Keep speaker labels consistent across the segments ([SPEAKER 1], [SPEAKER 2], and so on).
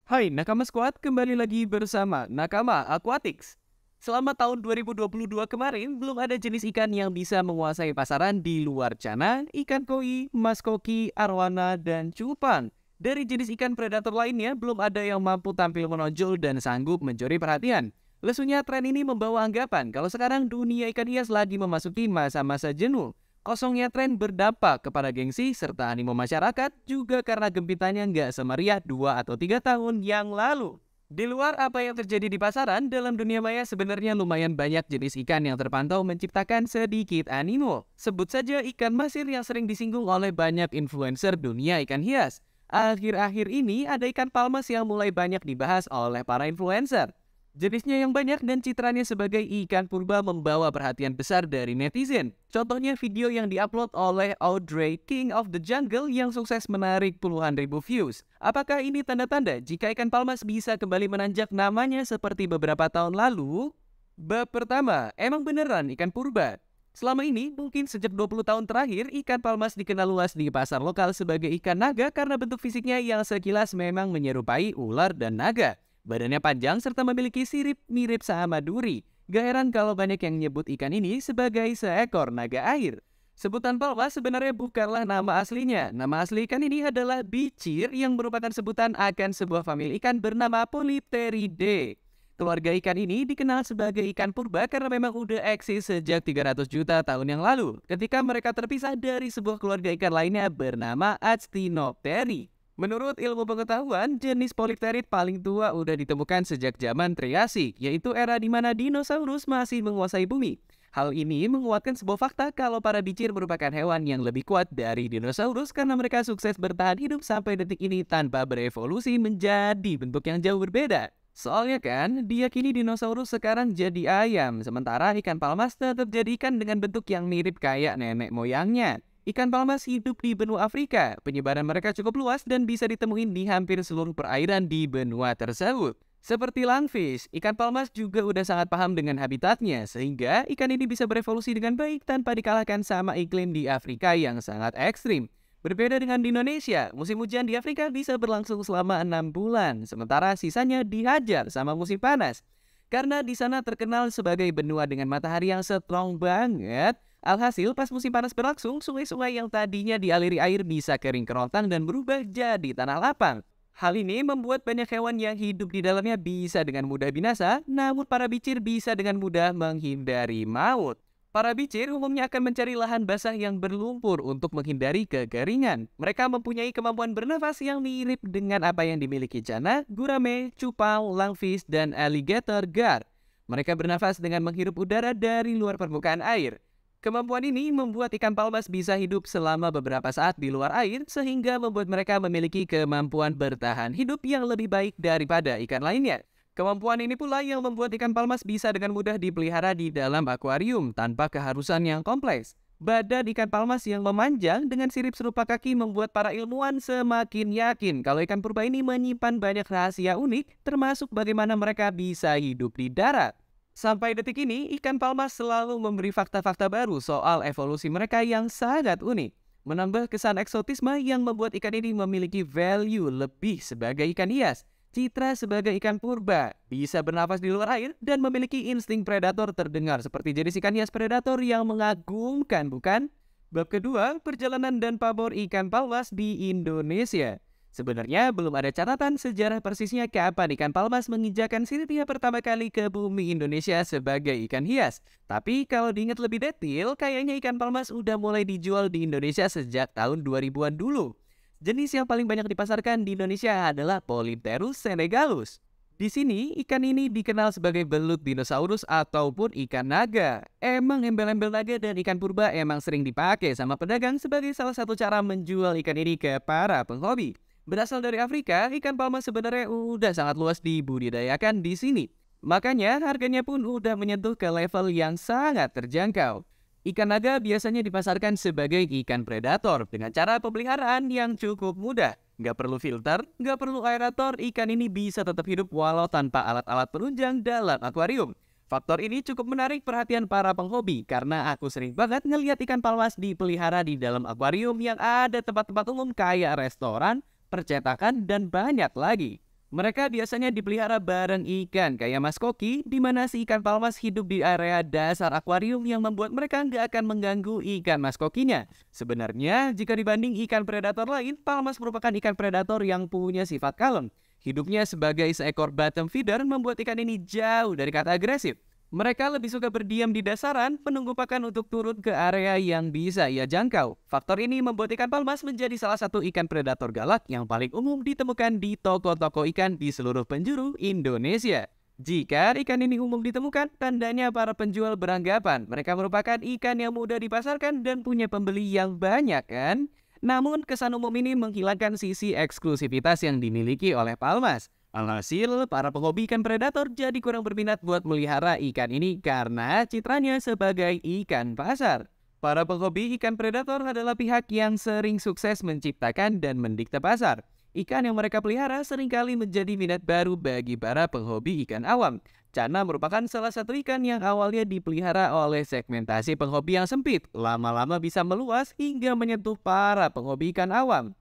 [SPEAKER 1] Hai Nakama Squad, kembali lagi bersama Nakama Aquatics. Selama tahun 2022 kemarin, belum ada jenis ikan yang bisa menguasai pasaran di luar Cana, ikan koi, maskoki, arwana, dan cupang. Dari jenis ikan predator lainnya, belum ada yang mampu tampil menonjol dan sanggup mencuri perhatian. Lesunya tren ini membawa anggapan kalau sekarang dunia ikan hias lagi memasuki masa-masa jenuh. Kosongnya tren berdampak kepada gengsi serta animo masyarakat juga karena gempitanya nggak semeriah 2 atau 3 tahun yang lalu. Di luar apa yang terjadi di pasaran, dalam dunia maya sebenarnya lumayan banyak jenis ikan yang terpantau menciptakan sedikit animo. Sebut saja ikan masir yang sering disinggung oleh banyak influencer dunia ikan hias. Akhir-akhir ini ada ikan palmas yang mulai banyak dibahas oleh para influencer. Jenisnya yang banyak dan citranya sebagai ikan purba membawa perhatian besar dari netizen. Contohnya video yang diupload oleh Audrey King of the Jungle yang sukses menarik puluhan ribu views. Apakah ini tanda-tanda jika ikan palmas bisa kembali menanjak namanya seperti beberapa tahun lalu? Bab pertama, emang beneran ikan purba? Selama ini, mungkin sejak 20 tahun terakhir, ikan palmas dikenal luas di pasar lokal sebagai ikan naga karena bentuk fisiknya yang sekilas memang menyerupai ular dan naga. Badannya panjang serta memiliki sirip mirip sama duri. Gak heran kalau banyak yang nyebut ikan ini sebagai seekor naga air. Sebutan palmas sebenarnya bukanlah nama aslinya. Nama asli ikan ini adalah bicir yang merupakan sebutan akan sebuah famili ikan bernama Polypteridae. Keluarga ikan ini dikenal sebagai ikan purba karena memang udah eksis sejak 300 juta tahun yang lalu, ketika mereka terpisah dari sebuah keluarga ikan lainnya bernama Actinopteri. Menurut ilmu pengetahuan, jenis polipterid paling tua udah ditemukan sejak zaman Triasik, yaitu era di mana dinosaurus masih menguasai bumi. Hal ini menguatkan sebuah fakta kalau para bicir merupakan hewan yang lebih kuat dari dinosaurus karena mereka sukses bertahan hidup sampai detik ini tanpa berevolusi menjadi bentuk yang jauh berbeda. Soalnya kan, diyakini dinosaurus sekarang jadi ayam, sementara ikan palmas tetap jadi ikan dengan bentuk yang mirip kayak nenek moyangnya. Ikan palmas hidup di benua Afrika. Penyebaran mereka cukup luas dan bisa ditemuin di hampir seluruh perairan di benua tersebut. Seperti langfish, ikan palmas juga udah sangat paham dengan habitatnya, sehingga ikan ini bisa berevolusi dengan baik tanpa dikalahkan sama iklim di Afrika yang sangat ekstrim. Berbeda dengan di Indonesia, musim hujan di Afrika bisa berlangsung selama 6 bulan, sementara sisanya dihajar sama musim panas. Karena di sana terkenal sebagai benua dengan matahari yang strong banget, alhasil pas musim panas berlangsung, sungai-sungai yang tadinya dialiri air bisa kering kerontang dan berubah jadi tanah lapang. Hal ini membuat banyak hewan yang hidup di dalamnya bisa dengan mudah binasa, namun para bicir bisa dengan mudah menghindari maut. Para bicir umumnya akan mencari lahan basah yang berlumpur untuk menghindari kekeringan. Mereka mempunyai kemampuan bernafas yang mirip dengan apa yang dimiliki cana, gurame, cupang, langfish, dan alligator gar. Mereka bernafas dengan menghirup udara dari luar permukaan air. Kemampuan ini membuat ikan palmas bisa hidup selama beberapa saat di luar air sehingga membuat mereka memiliki kemampuan bertahan hidup yang lebih baik daripada ikan lainnya. Kemampuan ini pula yang membuat ikan palmas bisa dengan mudah dipelihara di dalam akuarium tanpa keharusan yang kompleks. Badan ikan palmas yang memanjang dengan sirip serupa kaki membuat para ilmuwan semakin yakin kalau ikan purba ini menyimpan banyak rahasia unik, termasuk bagaimana mereka bisa hidup di darat. Sampai detik ini, ikan palmas selalu memberi fakta-fakta baru soal evolusi mereka yang sangat unik. Menambah kesan eksotisme yang membuat ikan ini memiliki value lebih sebagai ikan hias. Citra sebagai ikan purba, bisa bernafas di luar air dan memiliki insting predator terdengar seperti jenis ikan hias predator yang mengagumkan, bukan? Bab kedua, perjalanan dan pamor ikan palmas di Indonesia. Sebenarnya belum ada catatan sejarah persisnya kapan ikan palmas menginjakan siripnya pertama kali ke bumi Indonesia sebagai ikan hias. Tapi kalau diingat lebih detail, kayaknya ikan palmas udah mulai dijual di Indonesia sejak tahun 2000-an dulu. Jenis yang paling banyak dipasarkan di Indonesia adalah Polypterus senegalus. Di sini, ikan ini dikenal sebagai belut dinosaurus ataupun ikan naga. Emang embel-embel naga dan ikan purba emang sering dipakai sama pedagang sebagai salah satu cara menjual ikan ini ke para penghobi. Berasal dari Afrika, ikan palmas sebenarnya udah sangat luas dibudidayakan di sini. Makanya harganya pun udah menyentuh ke level yang sangat terjangkau. Ikan naga biasanya dipasarkan sebagai ikan predator dengan cara pemeliharaan yang cukup mudah. Nggak perlu filter, nggak perlu aerator, ikan ini bisa tetap hidup walau tanpa alat-alat penunjang dalam akuarium. Faktor ini cukup menarik perhatian para penghobi karena aku sering banget ngelihat ikan palmas dipelihara di dalam akuarium yang ada tempat-tempat umum kayak restoran, percetakan, dan banyak lagi. Mereka biasanya dipelihara bareng ikan kayak mas koki, di mana si ikan palmas hidup di area dasar akuarium yang membuat mereka nggak akan mengganggu ikan mas kokinya. Sebenarnya, jika dibanding ikan predator lain, palmas merupakan ikan predator yang punya sifat kalem. Hidupnya sebagai seekor bottom feeder membuat ikan ini jauh dari kata agresif. Mereka lebih suka berdiam di dasaran, menunggu pakan untuk turun ke area yang bisa ia jangkau. Faktor ini membuat ikan palmas menjadi salah satu ikan predator galak yang paling umum ditemukan di toko-toko ikan di seluruh penjuru Indonesia. Jika ikan ini umum ditemukan, tandanya para penjual beranggapan mereka merupakan ikan yang mudah dipasarkan dan punya pembeli yang banyak, kan? Namun, kesan umum ini menghilangkan sisi eksklusivitas yang dimiliki oleh palmas. Alhasil, para penghobi ikan predator jadi kurang berminat buat melihara ikan ini karena citranya sebagai ikan pasar. Para penghobi ikan predator adalah pihak yang sering sukses menciptakan dan mendikte pasar. Ikan yang mereka pelihara seringkali menjadi minat baru bagi para penghobi ikan awam. Cana merupakan salah satu ikan yang awalnya dipelihara oleh segmentasi penghobi yang sempit, lama-lama bisa meluas hingga menyentuh para penghobi ikan awam.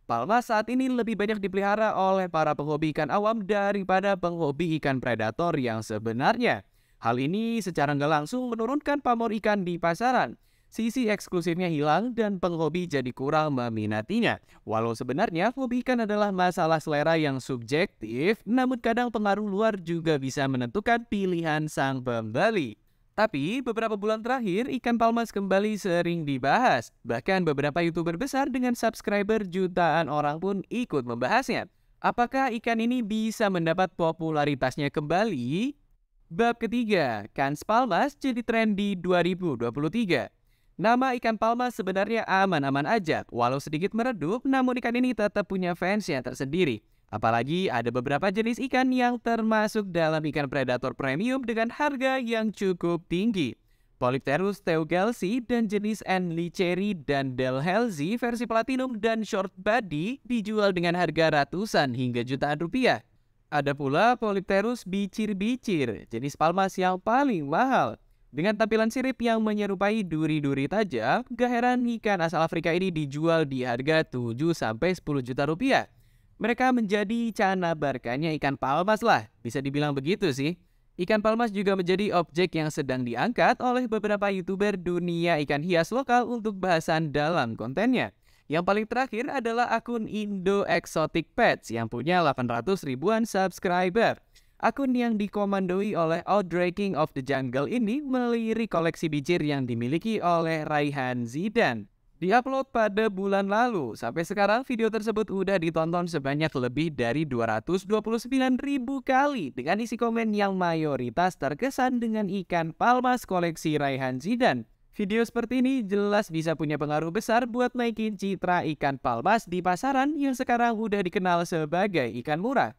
[SPEAKER 1] Palmas saat ini lebih banyak dipelihara oleh para penghobi ikan awam daripada penghobi ikan predator yang sebenarnya. Hal ini secara nggak langsung menurunkan pamor ikan di pasaran. Sisi eksklusifnya hilang dan penghobi jadi kurang meminatinya. Walau sebenarnya hobi ikan adalah masalah selera yang subjektif, namun kadang pengaruh luar juga bisa menentukan pilihan sang pembeli. Tapi beberapa bulan terakhir ikan palmas kembali sering dibahas. Bahkan beberapa YouTuber besar dengan subscriber jutaan orang pun ikut membahasnya. Apakah ikan ini bisa mendapat popularitasnya kembali? Bab ketiga, kans palmas jadi tren di 2023. Nama ikan palmas sebenarnya aman-aman aja. Walau sedikit meredup, namun ikan ini tetap punya fansnya tersendiri. Apalagi ada beberapa jenis ikan yang termasuk dalam ikan predator premium dengan harga yang cukup tinggi. Polypterus theugelsi dan jenis Enlicheri dan Delhelzi versi platinum dan short body dijual dengan harga ratusan hingga jutaan rupiah. Ada pula Polypterus bicir-bicir, jenis palmas yang paling mahal. Dengan tampilan sirip yang menyerupai duri-duri tajam, gak heran ikan asal Afrika ini dijual di harga 7-10 juta rupiah. Mereka menjadi canabarkannya ikan palmas lah, bisa dibilang begitu sih. Ikan palmas juga menjadi objek yang sedang diangkat oleh beberapa YouTuber dunia ikan hias lokal untuk bahasan dalam kontennya. Yang paling terakhir adalah akun Indo Exotic Pets yang punya 800 ribuan subscriber. Akun yang dikomandoi oleh Audrey King of the Jungle ini melirik koleksi bicir yang dimiliki oleh Raihan Zidan. Diupload pada bulan lalu, sampai sekarang video tersebut udah ditonton sebanyak lebih dari 229 ribu kali dengan isi komen yang mayoritas terkesan dengan ikan palmas koleksi Raihan Zidan. Video seperti ini jelas bisa punya pengaruh besar buat naikin citra ikan palmas di pasaran yang sekarang udah dikenal sebagai ikan murah.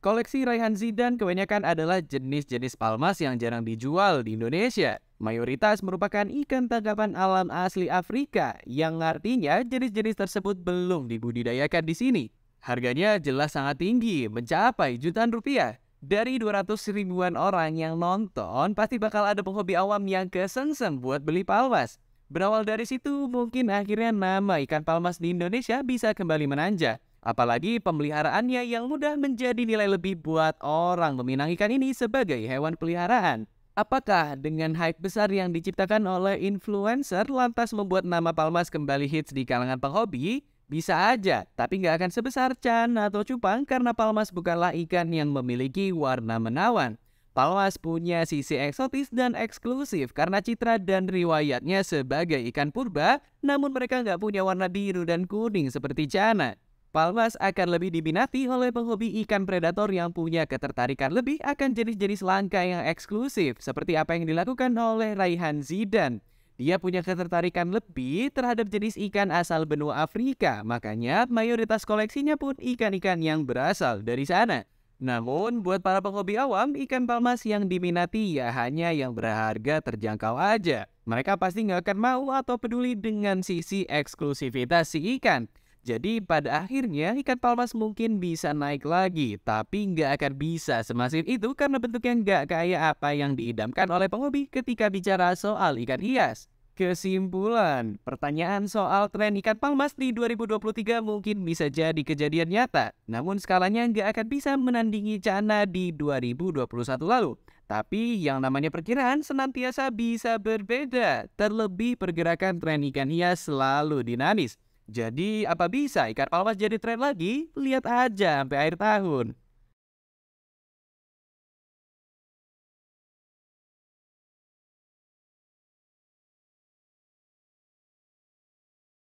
[SPEAKER 1] Koleksi Raihan Zidan kebanyakan adalah jenis-jenis palmas yang jarang dijual di Indonesia. Mayoritas merupakan ikan tangkapan alam asli Afrika, yang artinya jenis-jenis tersebut belum dibudidayakan di sini. Harganya jelas sangat tinggi, mencapai jutaan rupiah. Dari 200 ribuan orang yang nonton, pasti bakal ada penghobi awam yang kesengsem buat beli palmas. Berawal dari situ, mungkin akhirnya nama ikan palmas di Indonesia bisa kembali menanjak. Apalagi pemeliharaannya yang mudah menjadi nilai lebih buat orang meminang ikan ini sebagai hewan peliharaan. Apakah dengan hype besar yang diciptakan oleh influencer lantas membuat nama palmas kembali hits di kalangan penghobi? Bisa aja, tapi nggak akan sebesar can atau cupang karena palmas bukanlah ikan yang memiliki warna menawan. Palmas punya sisi eksotis dan eksklusif karena citra dan riwayatnya sebagai ikan purba, namun mereka nggak punya warna biru dan kuning seperti cana. Palmas akan lebih diminati oleh penghobi ikan predator yang punya ketertarikan lebih akan jenis-jenis langka yang eksklusif, seperti apa yang dilakukan oleh Raihan Zidan. Dia punya ketertarikan lebih terhadap jenis ikan asal benua Afrika, makanya mayoritas koleksinya pun ikan-ikan yang berasal dari sana. Namun, buat para penghobi awam, ikan palmas yang diminati ya hanya yang berharga terjangkau aja. Mereka pasti nggak akan mau atau peduli dengan sisi eksklusivitas si ikan. Jadi pada akhirnya ikan palmas mungkin bisa naik lagi, tapi nggak akan bisa semasif itu karena bentuknya nggak kayak apa yang diidamkan oleh penghobi ketika bicara soal ikan hias. Kesimpulan, pertanyaan soal tren ikan palmas di 2023 mungkin bisa jadi kejadian nyata, namun skalanya nggak akan bisa menandingi Cana di 2021 lalu. Tapi yang namanya perkiraan senantiasa bisa berbeda, terlebih pergerakan tren ikan hias selalu dinamis. Jadi apa bisa ikan palmas jadi tren lagi? Lihat aja sampai akhir tahun.